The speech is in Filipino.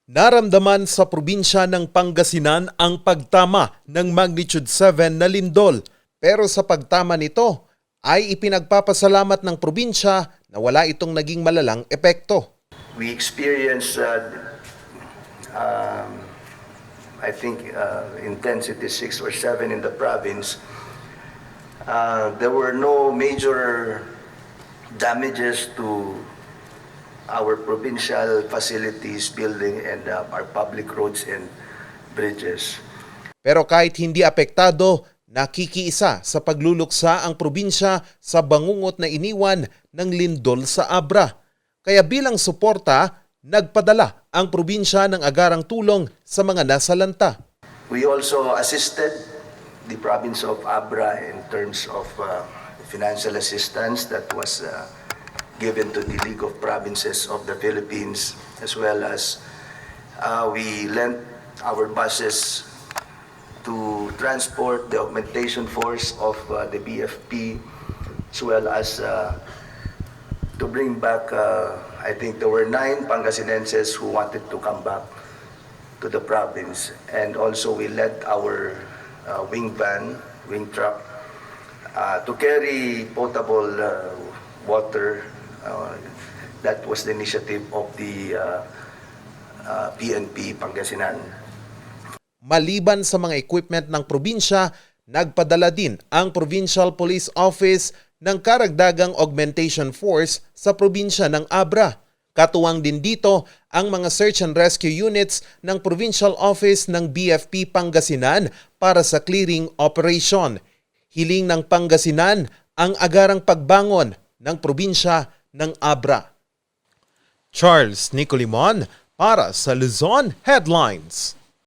Naramdaman sa probinsya ng Pangasinan ang pagtama ng magnitude 7 na lindol. Pero sa pagtama nito ay ipinagpapasalamat ng probinsya na wala itong naging malalang epekto. We experienced, I think, intensity 6 or 7 in the province. There were no major damages to our provincial facilities, building, and our public roads and bridges. Pero kahit hindi apektado, nakikiisa sa pagluluksa ang probinsya sa bangungot na iniwan ng lindol sa Abra. Kaya bilang suporta, nagpadala ang probinsya ng agarang tulong sa mga nasalanta. We also assisted the province of Abra in terms of financial assistance that was given to the League of Provinces of the Philippines, as well as we lent our buses to transport the augmentation force of the BFP, as well as to bring back, I think there were 9 Pangasinenses who wanted to come back to the province. And also we led our wing truck, to carry potable water. That was the initiative of the PNP Pangasinan. Maliban sa mga equipment ng probinsya, nagpadala din ang Provincial Police Office ng karagdagang augmentation force sa probinsya ng Abra. Katuwang din dito ang mga search and rescue units ng Provincial Office ng BFP Pangasinan para sa clearing operation. Hiling ng Pangasinan ang agarang pagbangon ng probinsya ng Abra. Charles Nicolimon para sa Luzon Headlines.